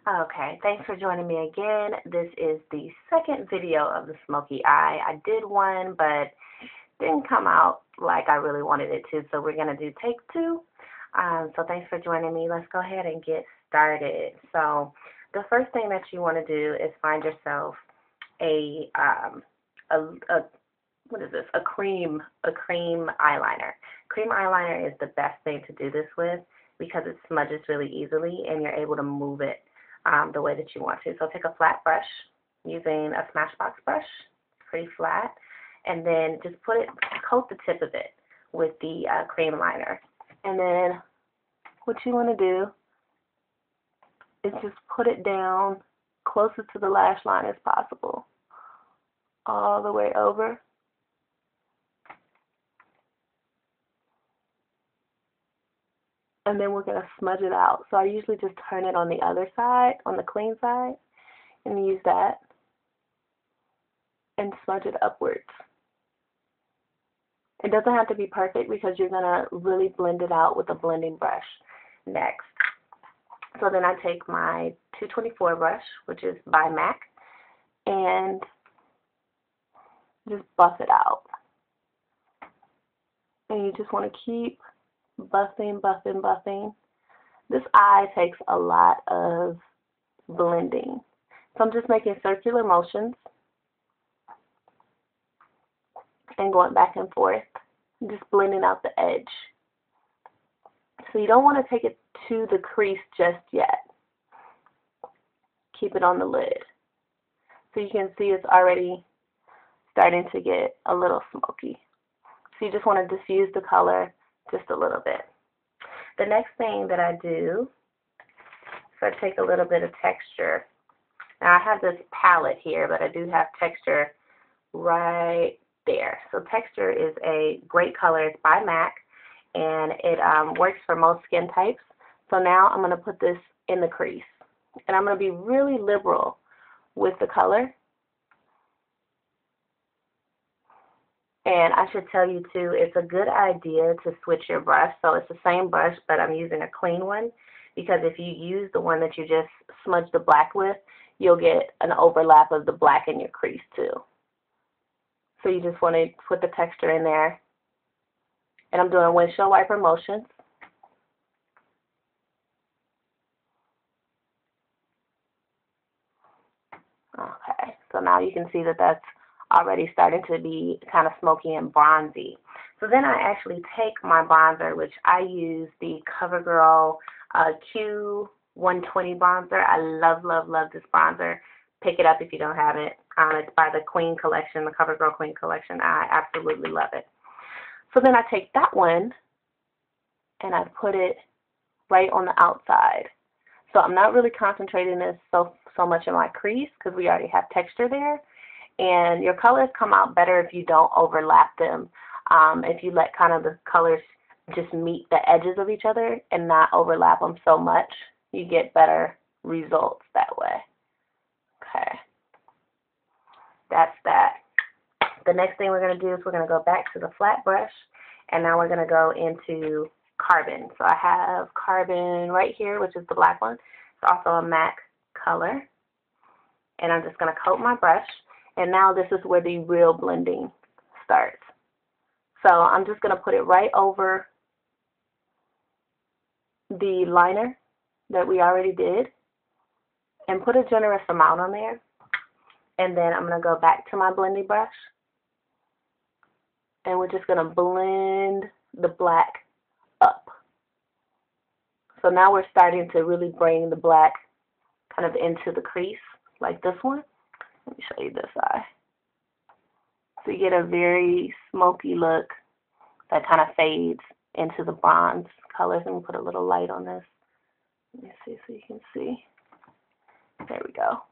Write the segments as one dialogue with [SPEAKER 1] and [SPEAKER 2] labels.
[SPEAKER 1] Okay, thanks for joining me again. This is the second video of the Smoky Eye. I did one, but didn't come out like I really wanted it to, so we're going to do take two. So thanks for joining me. Let's go ahead and get started. So the first thing that you want to do is find yourself a what is this? A cream eyeliner. Cream eyeliner is the best thing to do this with because it smudges really easily and you're able to move it the way that you want to. So take a flat brush using a Smashbox brush, pretty flat, and then just coat the tip of it with the cream liner. And then what you want to do is just put it down closest to the lash line as possible, all the way over. And then we're going to smudge it out. So I usually just turn it on the other side, on the clean side, and use that and smudge it upwards. It doesn't have to be perfect because you're going to really blend it out with a blending brush next. So then I take my 224 brush, which is by MAC, and just buff it out. And you just want to keep buffing, buffing, buffing. This eye takes a lot of blending. So I'm just making circular motions and going back and forth, just blending out the edge. So you don't want to take it to the crease just yet. Keep it on the lid. So you can see it's already starting to get a little smoky. So you just want to diffuse the color just a little bit. The next thing that I do is I take a little bit of texture. Now I have this palette here, but I do have texture right there. So texture is a great color. It's by MAC, and it works for most skin types. So now I'm going to put this in the crease, and I'm going to be really liberal with the color. And I should tell you too, it's a good idea to switch your brush. So it's the same brush, but I'm using a clean one, because if you use the one that you just smudged the black with, you'll get an overlap of the black in your crease too. So you just want to put the texture in there. And I'm doing windshield wiper motions. Okay, so now you can see that that's already starting to be kind of smoky and bronzy. So then I actually take my bronzer, which I use the CoverGirl Q120 bronzer. I love, love, love this bronzer. Pick it up if you don't have it. It's by the Queen Collection, the CoverGirl Queen Collection. I absolutely love it. So then I take that one and I put it right on the outside. So I'm not really concentrating this so much in my crease because we already have texture there. And your colors come out better if you don't overlap them. If you let kind of the colors just meet the edges of each other and not overlap them so much, you get better results that way. Okay. That's that. The next thing we're going to do is we're going to go back to the flat brush, and now we're going to go into Carbon. So I have Carbon right here, which is the black one. It's also a MAC color. And I'm just going to coat my brush. And now this is where the real blending starts. So I'm just going to put it right over the liner that we already did and put a generous amount on there. And then I'm going to go back to my blending brush. And we're just going to blend the black up. So now we're starting to really bring the black kind of into the crease like this one. Let me show you this eye. So you get a very smoky look that kind of fades into the bronze colors. Let me put a little light on this. Let me see so you can see. There we go.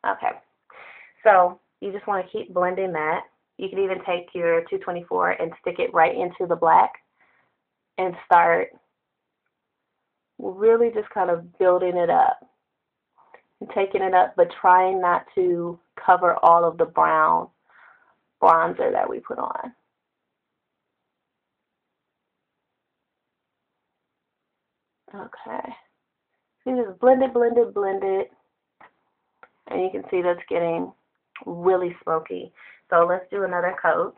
[SPEAKER 1] Okay. So you just want to keep blending that. You can even take your 224 and stick it right into the black and start really just kind of building it up. And taking it up, but trying not to cover all of the brown bronzer that we put on. Okay. So you just blend it, blend it, blend it. And you can see that's getting really smoky. So let's do another coat.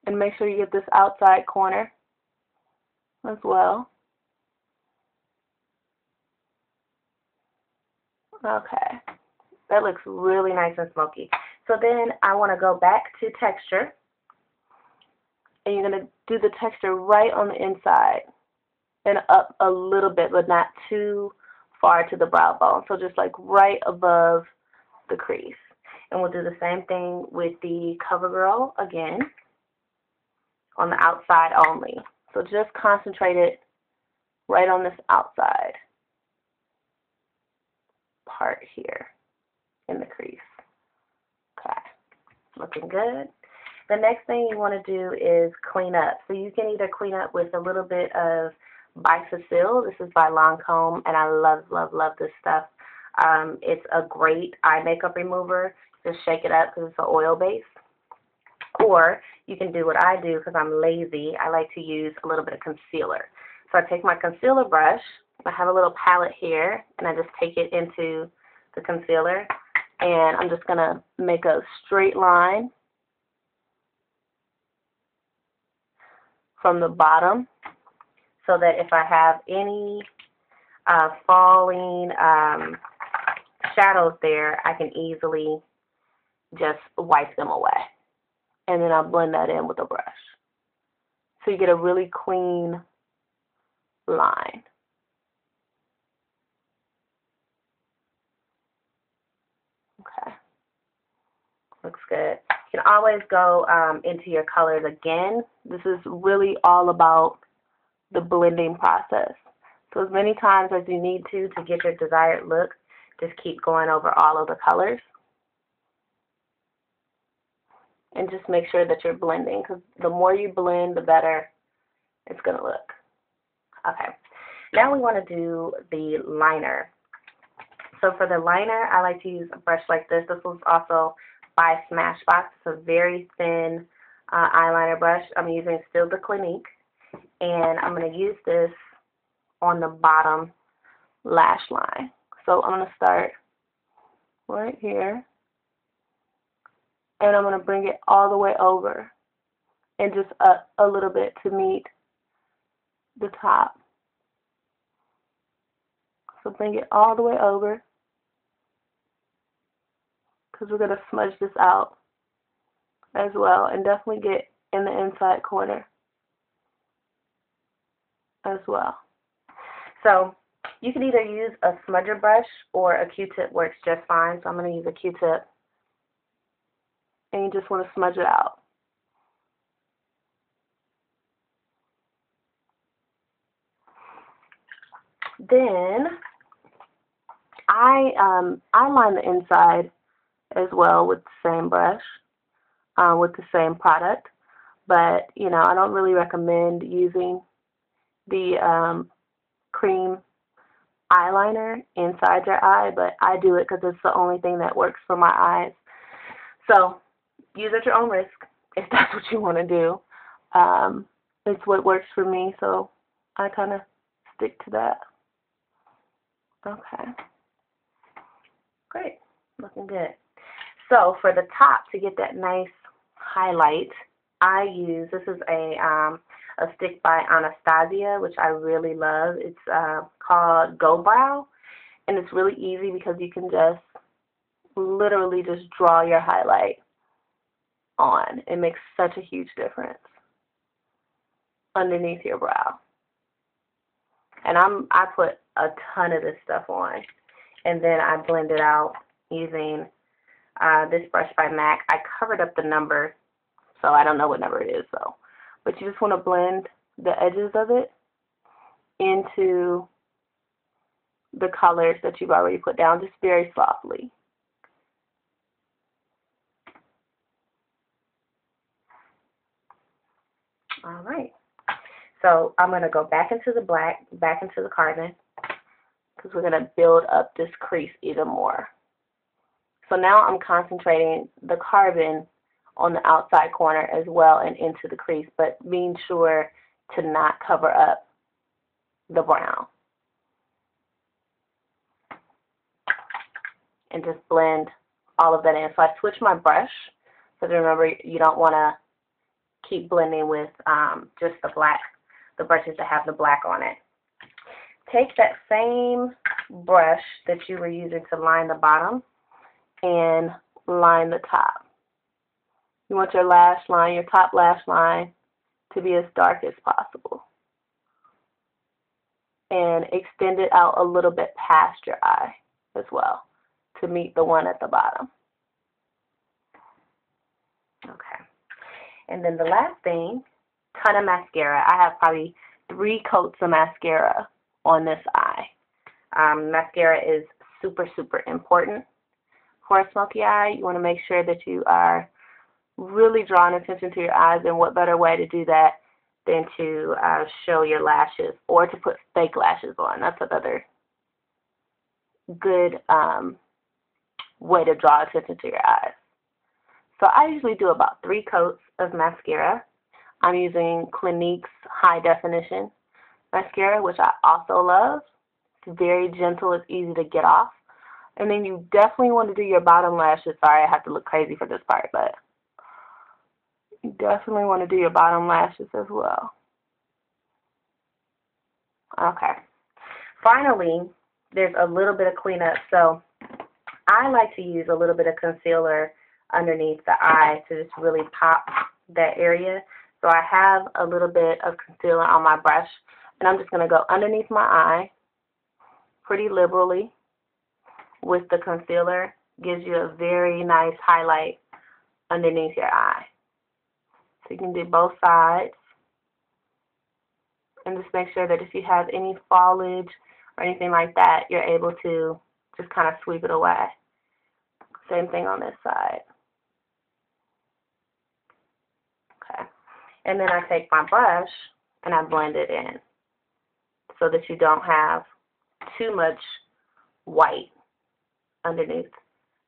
[SPEAKER 1] And make sure you get this outside corner as well. Okay. That looks really nice and smoky. So then I want to go back to texture. And you're going to do the texture right on the inside and up a little bit, but not too far to the brow bone. So just like right above the crease. And we'll do the same thing with the CoverGirl again on the outside only. So just concentrate it right on this outside part here in the crease. Okay, looking good. The next thing you want to do is clean up. So you can either clean up with a little bit of Bicecil. This is by Lancome, and I love, love, love this stuff. It's a great eye makeup remover. Just shake it up because it's an oil base. Or you can do what I do because I'm lazy. I like to use a little bit of concealer. So I take my concealer brush. I have a little palette here, and I just take it into the concealer. And I'm just going to make a straight line from the bottom so that if I have any falling shadows there, I can easily just wipe them away. And then I'll blend that in with a brush. So you get a really clean line. Okay. Looks good. You can always go into your colors again. This is really all about the blending process. So as many times as you need to get your desired look, just keep going over all of the colors. And just make sure that you're blending, because the more you blend, the better it's going to look. Okay. Now we want to do the liner. So for the liner, I like to use a brush like this. This was also by Smashbox. It's a very thin eyeliner brush. I'm using still the Clinique. And I'm going to use this on the bottom lash line. So I'm going to start right here. And I'm going to bring it all the way over and just up a little bit to meet the top. So bring it all the way over because we're going to smudge this out as well, and definitely get in the inside corner as well. So you can either use a smudger brush or a Q-tip works just fine. So I'm going to use a Q-tip. And you just want to smudge it out. Then I line the inside as well with the same brush, with the same product. But, you know, I don't really recommend using the cream eyeliner inside your eye, but I do it because it's the only thing that works for my eyes. So use at your own risk if that's what you want to do. It's what works for me, so I kind of stick to that. Okay. Great. Looking good. So for the top, to get that nice highlight, I use, this is a stick by Anastasia, which I really love. It's called Go Brow, and it's really easy because you can just literally just draw your highlight on. It makes such a huge difference underneath your brow. And I put a ton of this stuff on, and then I blend it out using this brush by MAC. I covered up the number, so I don't know what number it is, though. But you just want to blend the edges of it into the colors that you've already put down, just very softly. All right. So I'm going to go back into the black, back into the carbon, because we're going to build up this crease even more. So now I'm concentrating the carbon on the outside corner as well and into the crease, but being sure to not cover up the brown. and just blend all of that in. So I switched my brush, because remember, you don't want to keep blending with just the brushes that have the black on it. Take that same brush that you were using to line the bottom and line the top. You want your lash line, your top lash line, to be as dark as possible. And extend it out a little bit past your eye as well to meet the one at the bottom. Okay. And then the last thing, ton of mascara. I have probably 3 coats of mascara on this eye. Mascara is super, super important for a smoky eye. You want to make sure that you are really drawing attention to your eyes, and what better way to do that than to show your lashes or to put fake lashes on. That's another good way to draw attention to your eyes. So I usually do about 3 coats of mascara. I'm using Clinique's High Definition mascara, which I also love. It's very gentle. It's easy to get off. And then you definitely want to do your bottom lashes. Sorry, I have to look crazy for this part, but you definitely want to do your bottom lashes as well. Okay. Finally, there's a little bit of cleanup. So I like to use a little bit of concealer underneath the eye to just really pop that area. So I have a little bit of concealer on my brush, and I'm just going to go underneath my eye pretty liberally with the concealer. Gives you a very nice highlight underneath your eye. So you can do both sides. And just make sure that if you have any foliage or anything like that, you're able to just kind of sweep it away. Same thing on this side. Okay. And then I take my brush and I blend it in so that you don't have too much white underneath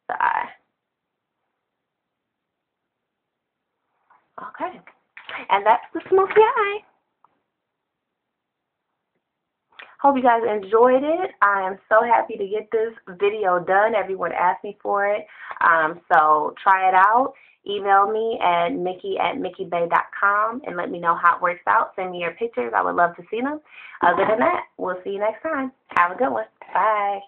[SPEAKER 1] the eye. Okay. And that's the smoky eye. Hope you guys enjoyed it. I am so happy to get this video done. Everyone asked me for it. So try it out. Email me at Mikki@MikkiBay.com and let me know how it works out. Send me your pictures. I would love to see them. Other than that, we'll see you next time. Have a good one. Bye.